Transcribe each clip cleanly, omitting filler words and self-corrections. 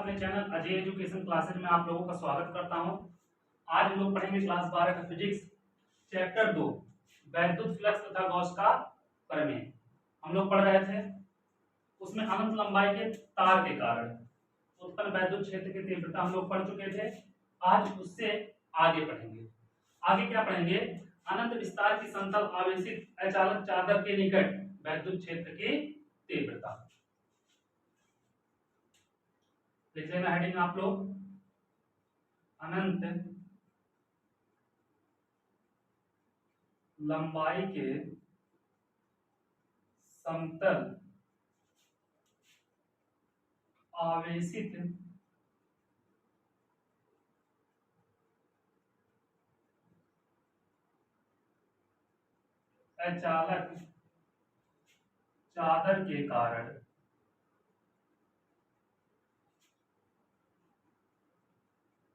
अपने channel Ajay education classes में आप लोगों का स्वागत करता हूं। आज हम लोग पढ़ेंगे क्लास 12 का फिजिक्स चैप्टर 2 वैद्युत फ्लक्स तथा गॉस का प्रमेय। हम लोग पढ़ रहे थे उसमें अनंत लंबाई के तार के कारण उत्पन्न वैद्युत क्षेत्र की तीव्रता हम लोग पढ़ चुके थे। आज उससे आगे पढ़ेंगे। आगे क्या पढ़ेंगे? अनंत विस्तार की समतल आवेशित अचालक चादर के निकट वैद्युत क्षेत्र की तीव्रता। लिख लेना हेडिंग आप लोग, अनंत लंबाई के समतल आवेशित अचालक चादर के कारण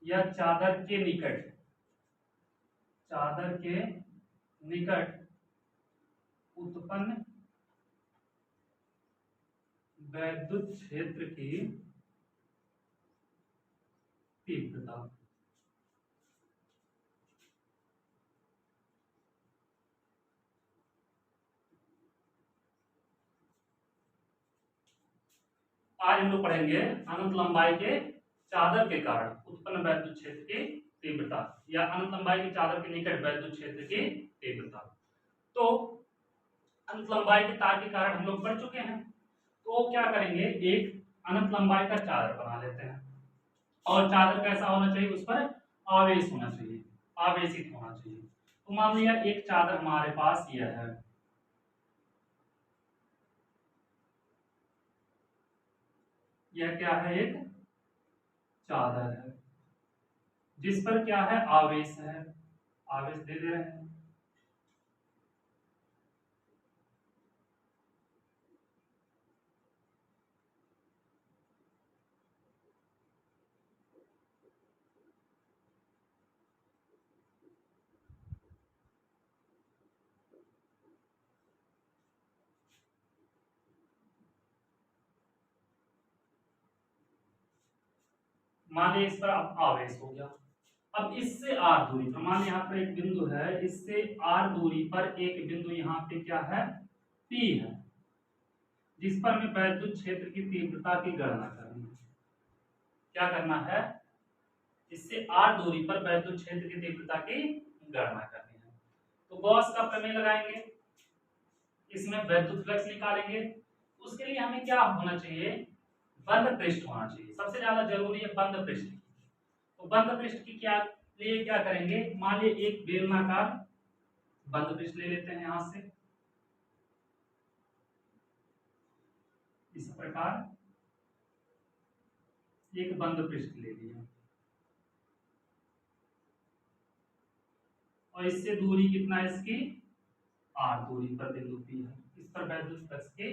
या चादर के निकट उत्पन्न वैद्युत क्षेत्र की तीव्रता। आज हम लोग पढ़ेंगे अनंत लंबाई के चादर के कारण उत्पन्न वैद्युत क्षेत्र की तीव्रता या अनंत लंबाई की चादर के निकट वैद्युत क्षेत्र की तीव्रता। तो अनंत लंबाई के तार के कारण हम लोग पढ़ चुके हैं। तो क्या करेंगे, एक अनंत लंबाई का चादर बना लेते हैं और चादर कैसा होना चाहिए, उस पर आवेश होना चाहिए, आवेशित होना चाहिए। तो मान लिया एक चादर हमारे पास यह है, यह क्या है, एक चादर है जिस पर क्या है, आवेश है, आवेश दे रहे हैं। मान लिया इस पर आवेश हो गया। अब इससे आर दूरी पर, मान यहाँ पर एक बिंदु है, इससे आर दूरी पर एक बिंदु यहाँ पे क्या है, पी है, जिस पर हमें वैद्युत क्षेत्र की तीव्रता की गणना करनी है। क्या करना है? इससे आर दूरी पर वैद्युत क्षेत्र की तीव्रता की गणना करनी है। तो गॉस का प्रमेय लगाएंगे, इसमें वैद्युत फ्लक्स निकालेंगे। उसके लिए हमें क्या होना चाहिए, बंद पृष्ठ होना चाहिए। सबसे ज्यादा जरूरी है बंद पृष्ठ। तो बंद पृष्ठ की क्या लिए क्या करेंगे, मान लीजिए एक बेलनाकार बंद पृष्ठ ले लेते हैं यहां से, इस प्रकार एक बंद पृष्ठ ले लिया और इससे दूरी कितना है इसकी, आर दूरी पर बिंदु पी है। इस पर वैद्युत फ्लक्स के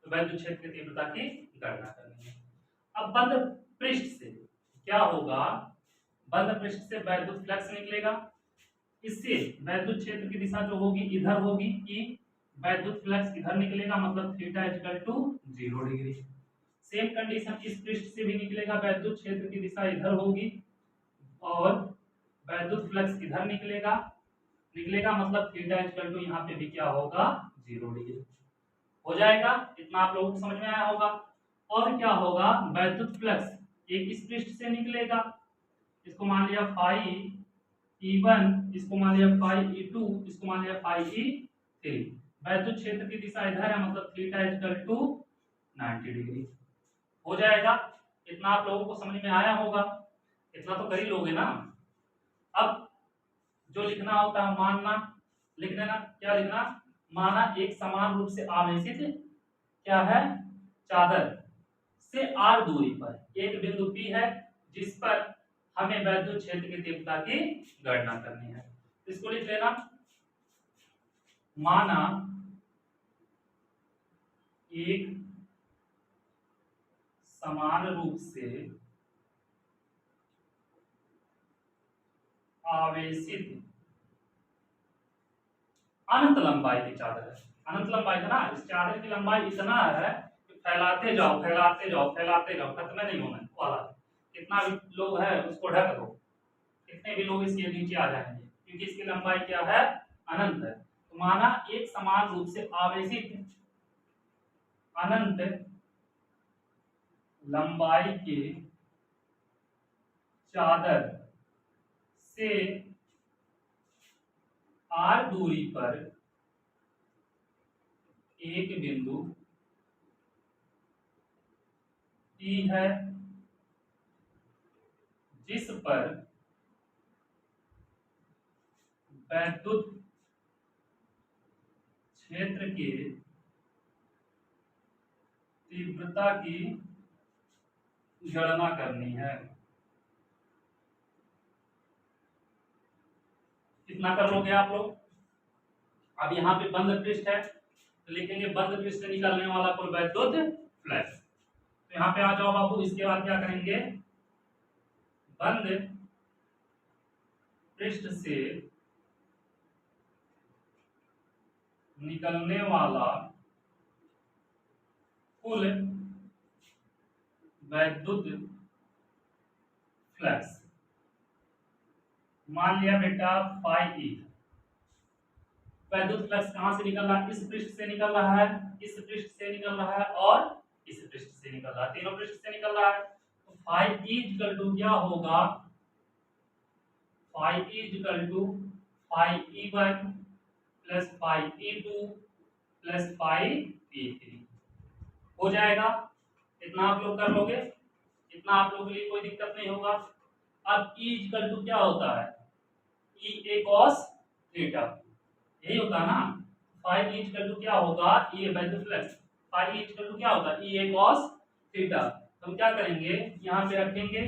वैद्युत क्षेत्र की तीव्रता की गणना करनी है। अब बंद पृष्ठ से क्या होगा, बंद पृष्ठ से वैद्युत फ्लक्स निकलेगा, इससे वैद्युत क्षेत्र की दिशा जो होगी इधर होगी, कि वैद्युत फ्लक्स इधर निकलेगा, मतलब theta equal to 0 degree. Same condition इस पृष्ठ से भी निकलेगा, वैद्युत क्षेत्र की दिशा इधर होगी और वैद्युत फ्लक्स इधर निकलेगा, मतलब थीटा इक्वल टू यहाँ पे भी क्या होगा, 0 डिग्री हो जाएगा। इतना आप लोगों को समझ में आया होगा। और क्या होगा, वैद्युत फ्लक्स एक इस पृष्ठ से निकलेगा, इसको मान लिया फाई E1, इसको मान लिया फाई E2, इसको मान लिया फाई E3। वैद्युत क्षेत्र की दिशा इधर है, मतलब थीटा इक्वल टू 90 डिग्री हो जाएगा। इतना आप लोगों को समझ में आया होगा, इतना तो कर ही लोगे ना। अब जो लिखना होता है मानना लिख देना। क्या लिखना, माना एक समान रूप से आवेशित क्या है, चादर से आर दूरी पर एक बिंदु पी है, जिस पर हमें वैद्युत क्षेत्र की तीव्रता की गणना करनी है। इसको लिख लेना, माना एक समान रूप से आवेशित अनंत लंबाई की चादर है। अनंत लंबाई का ना, इस चादर की लंबाई इतना है कि फैलाते जाओ फैलाते जाओ फैलाते जाओ, खत्म नहीं होने वाला। कितना भी लोग है उसको ढक दो, कितने भी लोग इसके नीचे आ जाएंगे, क्योंकि इसकी लंबाई क्या है, अनंत है। तो माना एक समान रूप से आवेशित अनंत लंबाई के चादर से r दूरी पर एक बिंदु P है, जिस पर वैद्युत क्षेत्र के तीव्रता की गणना करनी है। कितना कर लोगे आप लोग? अब यहाँ पे बंद पृष्ठ है तो लिखेंगे बंद पृष्ठ से निकलने वाला कुल वैद्युत फ्लक्स। तो यहाँ पे आ जाओ बाबू, इसके बाद क्या करेंगे, बंद पृष्ठ से निकलने वाला कुल वैद्युत फ्लक्स, मान लिया बेटा फाई ई। वैद्युत फ्लक्स कहां से निकल रहा है, इस पृष्ठ से निकल रहा है, इस पृष्ठ से निकल रहा है और इस पृष्ठ से निकल रहा है, तीनों पृष्ठ से निकल रहा है। तो फाई ई इक्वल टू क्या होगा, phi E equal to phi ई1 प्लस फाई ई2 प्लस फाई ई3 हो जाएगा। इतना आप लोग कर लोगे, इतना आप लोगों के लिए कोई दिक्कत नहीं होगा। अब E इक्वल टू क्या होता है, E a cos थीटा, यही होता है ना। फाई E इक्वल टू क्या होगा, E वैद्युत flux, phi E equal to क्या होता है, E a cos थीटा। हम क्या करेंगे, यहाँ पे रखेंगे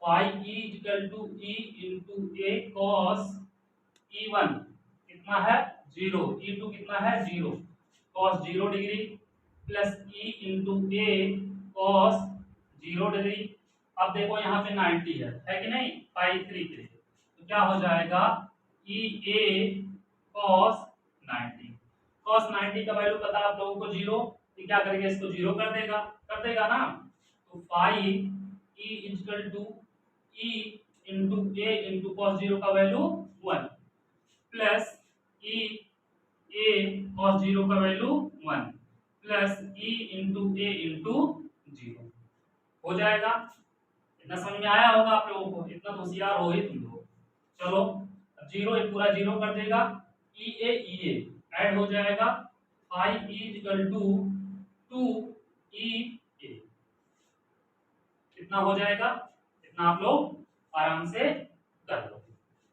phi E equal to E into a cos E1 कितना है 0, E2 कितना है 0, cos 0 degree plus E into a cos 0 degree. अब देखो यहाँ पे 90 है कि नहीं, पाई 3 के लिए, तो क्या हो जाएगा E a cos 90। cos 90 का वैल्यू पता आप लोगों को 0, तो क्या करेंगे, इसको 0 कर देगा ना। तो phi E equal to E into a into cos 0 का value 1 plus E a cos 0 का value 1 plus E into a into 0 हो जाएगा। इतना समझ में आया होगा आप लोगों को, इतना तो होशियार हो ही तुम लोग। चलो अब 0 एक पूरा 0 कर देगा, E a ऐड हो जाएगा, phi E equal to 2 E a, कितना हो जाएगा, इतना आप लोग आराम से कर लो।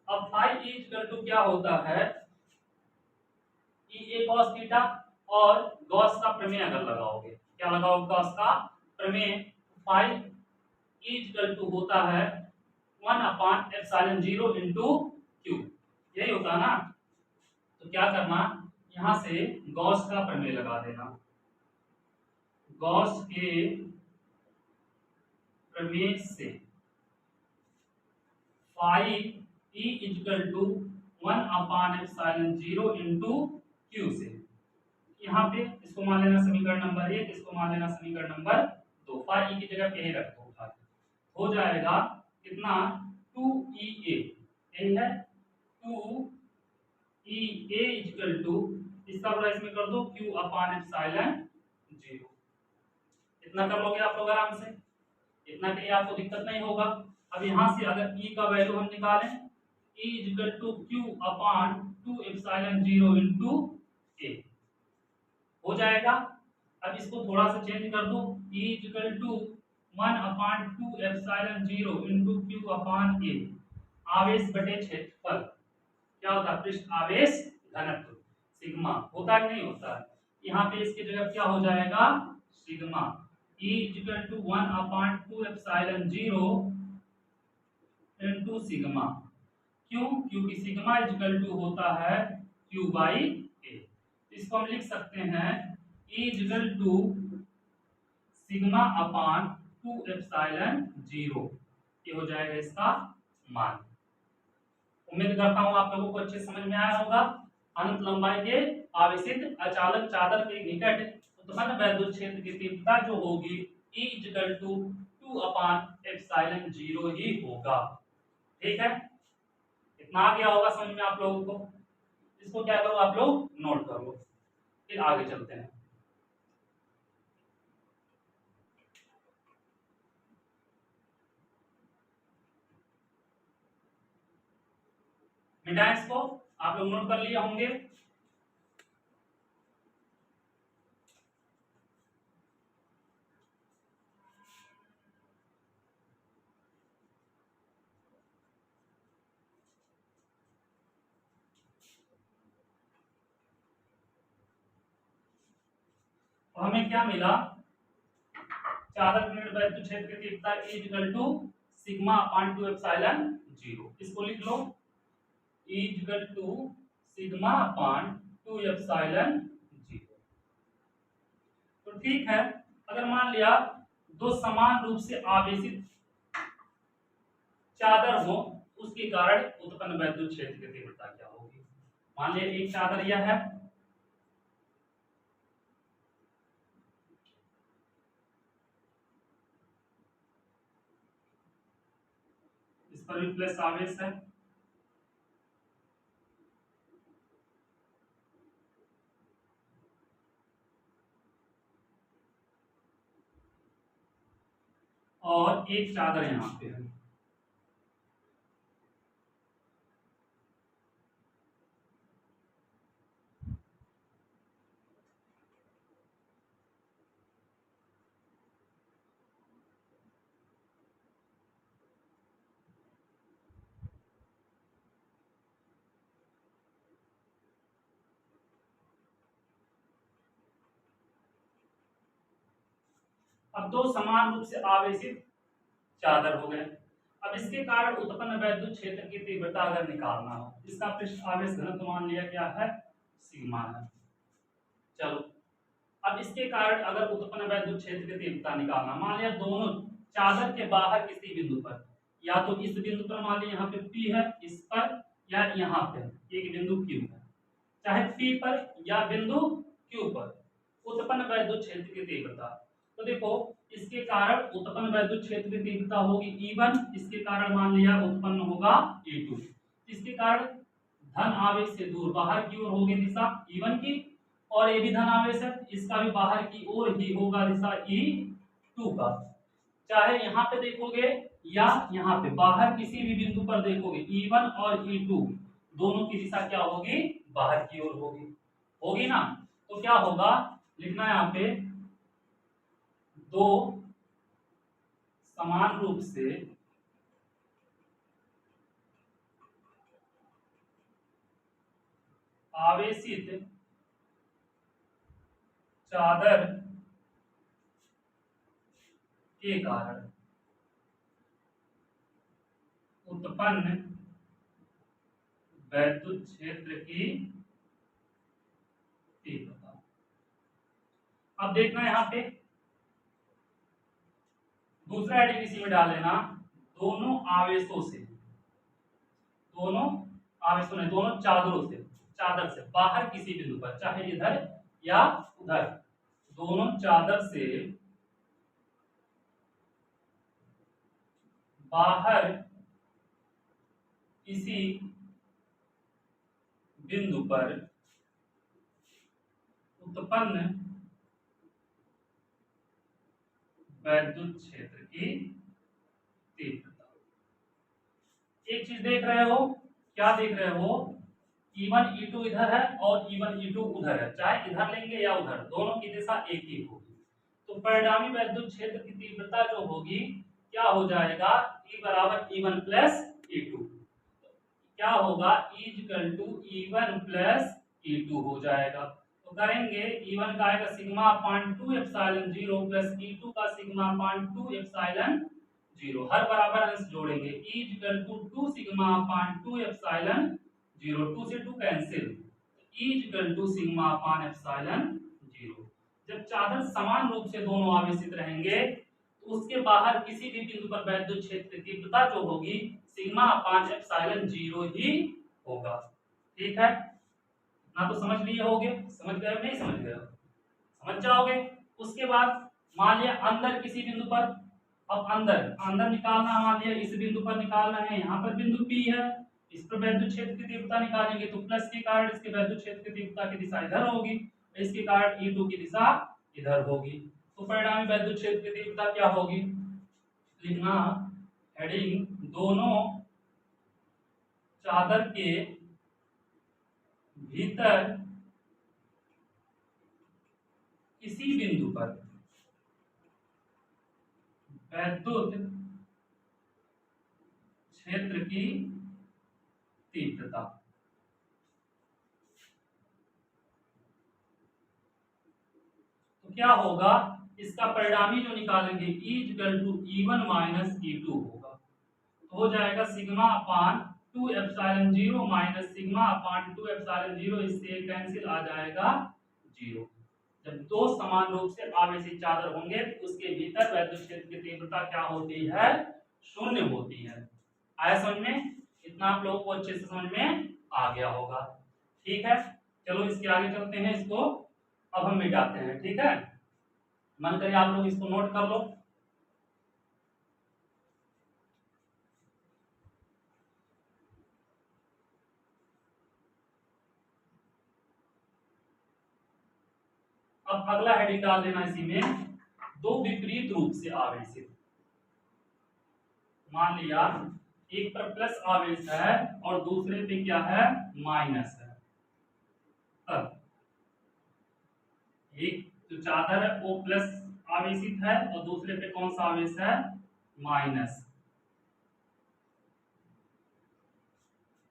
अब फाई E इक्वल टू क्या होता है, E a cos थीटा, और गॉस का प्रमेय अगर लगाओगे, क्या लगाओगे, गॉस का प्रमेय, फाई E इक्वल टू होता है 1/एप्सिलॉन 0 इंटू क्यू, यही होता है ना। तो क्या करना, यहां से गॉस का प्रमेय लगा देना, गॉस के प्रमेय से फाई E इक्वल टू 1/एप्सिलॉन 0 इंटू क्यू से, यहाँ पे इसको मान लेना समीकरण नंबर 1, इसको मान लेना समीकरण नंबर 2, फाई E की जगह पे ही रख दो, हो जाएगा कितना 2EA, यही है 2EA इक्वल टू, इसका बड़ा इसमें कर दो Q/एप्सिलॉन 0। इतना कर लोगे आप लोग आराम से, इतना के लिए आपको दिक्कत नहीं होगा। अब यहाँ से अगर E का वैल्यू हम निकालें, E equal to Q/2 epsilon 0 into A हो जाएगा। अब इसको थोड़ा सा चेंज कर दो, E equal to 1/2 epsilon 0 into Q/A, आवेश बटे क्षेत्रफल, क्या होता है, पृष्ठ आवेश घनत्व, सिग्मा होता है कि नहीं होता है। यहाँ पे इसकी जगह क्या हो जाएगा, sigma. E equal to 1/2 epsilon 0 into sigma, क्यों, क्योंकि सिग्मा इक्वल टू होता है Q/A। इसको हम लिख सकते हैं E इक्वल टू सिग्मा/2 एप्सिलॉन 0, ये हो जाएगा इसका मान। उम्मीद करता हूं आप लोगों को अच्छे समझ में आया होगा। अनंत लंबाई के आवेशित अचालक चादर के निकट उत्पन्न वैद्युत क्षेत्र की तीव्रता जो होगी E इक्वल टू 2/ε0 ही होगा। ठीक है, इतना आ गया होगा समझ में आप लोगों को। इसको क्या करो आप लोग नोट कर लो, फिर आगे चलते हैं। मिटाएं इसको, आप लोग नोट कर लिए होंगे। तो हमें क्या मिला, चादर ग्रेड वैद्युत क्षेत्र की तीव्रता E equal to sigma upon 2 epsilon 0। इसको लिख लो E equal to sigma upon 2 epsilon 0। तो ठीक है, अगर मान लिया दो समान रूप से आवेशित चादर हो, उसके कारण उत्पन्न वैद्युत क्षेत्र की तीव्रता क्या होगी। मान लिया एक चादर यह है, इस पर भी प्लस आवेश है, और एक चादर यहाँ पे है। अब दो समान रूप से आवेशित चादर हो गए। अब इसके कारण उत्पन्न वैद्युत क्षेत्र की तीव्रता अगर निकालना हो, इसका पृष्ठ आवेश घनत्व मान लिया क्या है, सिग्मा है। चलो, अब इसके कारण अगर उत्पन्न वैद्युत क्षेत्र की तीव्रता निकालना, मान लिया दोनों चादर के बाहर किसी बिंदु पर, या तो इस बिंदु पर मान लिया यहाँ पे P है, इस पर या यहाँ पे एक बिंदु Q है, चाहे P पर या बिंदु Q पर उत्पन्न वैद्युत क्षेत्र की तीव्रता। तो देखो इसके कारण उत्पन्न वैद्युत क्षेत्र की तीव्रता होगी E1, इसके कारण मान लिया उत्पन्न होगा E2। इसके कारण धन आवेश से दूर बाहर की ओर होगी दिशा E1 की, और ये भी धन आवेश है, इसका भी बाहर की ओर ही होगा दिशा E2 का। चाहे यहाँ पे देखोगे या यहाँ पे बाहर किसी भी बिंदु पर देखोगे, E1 और E2 दोनों की दिशा क्या होगी, बाहर की ओर होगी, होगी ना। तो क्या होगा, लिखना है यहाँ पे, दो समान रूप से आवेशित चादर के कारण उत्पन्न वैद्युत क्षेत्र की तीव्रता। अब देखना यहाँ पे दूसरा एडीसी में डाल लेना, दोनों आवेशों से, दोनों आवेशों ने दोनों चादरों से, चादर से बाहर किसी बिंदु पर, चाहे इधर या उधर, दोनों चादर से बाहर किसी बिंदु पर उत्पन्न वैद्युत क्षेत्र की तीव्रता। एक चीज देख रहे हो, क्या देख रहे हो, E1 E2 इधर है और E1 E2 उधर है, चाहे इधर लेंगे या उधर, दोनों की दिशा एक ही होगी। तो परिणामी वैद्युत क्षेत्र की तीव्रता जो होगी क्या हो जाएगा, E बराबर E1 प्लस E2। क्या होगा, E equal to E1 plus E2 हो जाएगा। तो करेंगे E1 का आएगा sigma upon 2 epsilon 0 plus E2 का सिग्मा अपान 2 एप्सिलॉन 0, हर बराबर अंश जोड़ेंगे, E equal to 2 sigma upon 2 epsilon 0, 2 से 2 cancel, E equal to sigma upon epsilon 0। जब चादर समान रूप से दोनों आवेशित रहेंगे तो उसके बाहर किसी भी बिंदु पर वैद्युत क्षेत्र की तीव्रता जो होगी सिग्मा अपान एप्सिलॉन 0 ही होगा। ठीक है, ना तो समझ लिए होगे, समझ गए नहीं समझ गए, समझ जाओगे। उसके बाद मान लिया अंदर किसी बिंदु पर, अब अंदर अंदर निकालना, मान लिया इस बिंदु पर निकालना है, यहाँ पर बिंदु P है, इस पर वैद्युत क्षेत्र की तीव्रता निकालेंगे तो प्लस के कारण इसके वैद्युत क्षेत्र की तीव्रता की दिशा इधर होगी, इसके कारण E2 की दिशा इधर होगी। तो परिणामी वैद्युत क्षेत्र की तीव्रता क्या होगी, लिखना हेडिंग दोनों चादर के भीतर किसी बिंदु पर वैद्युत क्षेत्र की तीव्रता। तो क्या होगा, इसका परिणामी जो निकालेंगे E=E1 माइनस E2 होगा, तो हो जाएगा sigma upon 2 epsilon 0 minus sigma upon 2 epsilon 0, इससे कैंसिल आ जाएगा 0। जब दो समान रूप से आवेशित चादर होंगे तो उसके भीतर वैद्युत क्षेत्र की तीव्रता क्या होती है, शून्य होती है। आया समझ में, इतना आप लोगों को अच्छे से समझ में आ गया होगा। ठीक है, चलो इसके आगे चलते हैं, इसको अब हम मिटाते हैं। ठीक है, मन करे आप लोग इसको नोट कर लो। अब अगला हेडिंग डाल देना इसी में, दो विपरीत रूप से आवेशित। मान लिया एक पर प्लस आवेश है और दूसरे पे क्या है, माइनस है। तब एक जो चादर है वो प्लस आवेशित है और दूसरे पे कौन सा आवेश है, माइनस।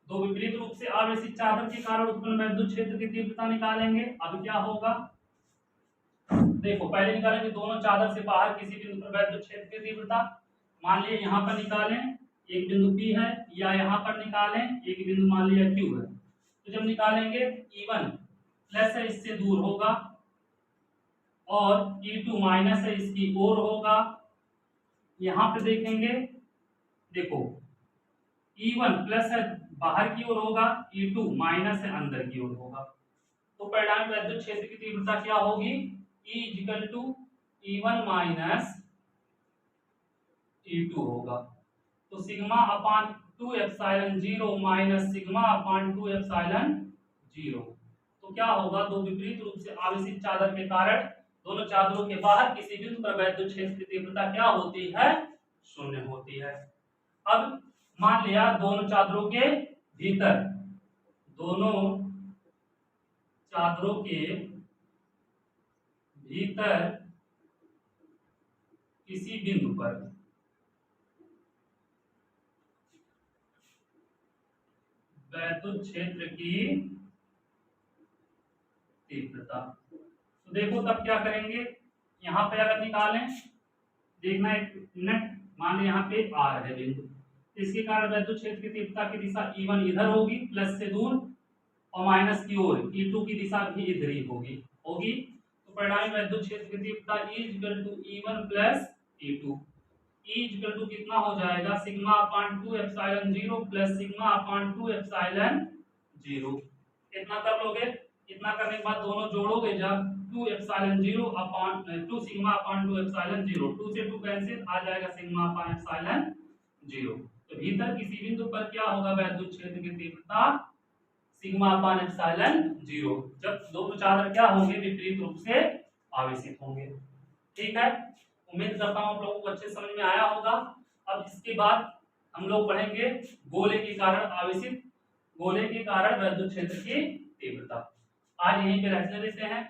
दो विपरीत रूप से आवेशित चादर के कारण उत्पन्न वैद्युत क्षेत्र की तीव्रता निकालेंगे। अब क्या होगा, देखो पहले निकालेंगे दोनों चादर से बाहर किसी बिंदु पर वैद्युत क्षेत्र की तीव्रता। मान लिया यहाँ पर निकालें, एक बिंदु P है, या यहाँ पर निकालें एक बिंदु मान लिया Q है। तो जब निकालेंगे E1 प्लस है, इससे दूर होगा, और E2 माइनस है, इसकी ओर होगा। यहाँ पे देखेंगे, देखो E1 प्लस है बाहर की ओर होगा, E2 माइनस है अंदर की ओर होगा। तो परिणामी वैद्युत क्षेत्र की तीव्रता क्या होगी, E=E1 माइनस E2 होगा। तो sigma upon 2 epsilon 0 minus sigma upon 2 epsilon 0। तो क्या होगा, दो विपरीत रूप से आवेशित चादर के कारण दोनों चादरों के बाहर किसी बिंदु पर वैद्युत क्षेत्र की तीव्रता क्या होती है, शून्य होती है। अब मान लिया दोनों चादरों के भीतर, दोनों चादरों के भीतर किसी बिंदु पर वैद्युत क्षेत्र की तीव्रता। तो देखो तब क्या करेंगे, यहाँ पे अगर निकालें, देखना एक मिनट, मान ली यहाँ पे R है बिंदु, इसके कारण वैद्युत क्षेत्र की तीव्रता की दिशा E1 इधर होगी प्लस से दूर, और माइनस की ओर E2 की दिशा भी इधर ही होगी। तो परिणामी वैद्युत क्षेत्र की तीव्रता E=E1 प्लस E2। E कितना हो जाएगा, sigma upon 2 epsilon 0 plus sigma upon 2 epsilon 0। इतना कर लोगे, इतना करने के बाद दोनों जोड़ोगे जब 2 एप्सिलॉन 0 अपान 2 सिग्मा अपान 2 एप्सिलॉन 0, 2 से 2 कैंसिल, आ जाएगा सिग्मा अपान एप्सिलॉन 0। तो भीतर किसी बिंदु पर क्या होगा, वैद्युत क्षेत्र की तीव्रता सिग्मा अपान एप्सिलॉन 0, जब दोनों चादर क्या होंगे, विपरीत रूप से आवेशित होंगे। ठीक है, उम्मीद करता हूं आप लोगों को अच्छे समझ में आया होगा। अब इसके बाद हम लोग पढ़ेंगे गोले के कारण आवेशित, गोले के कारण वैद्युत क्षेत्र की तीव्रता। आज यहीं पे रहने देते हैं,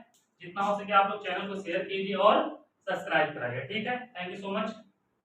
जितना हो सके आप लोग चैनल को शेयर कीजिए और सब्सक्राइब कराइए। ठीक है, थैंक यू सो मच।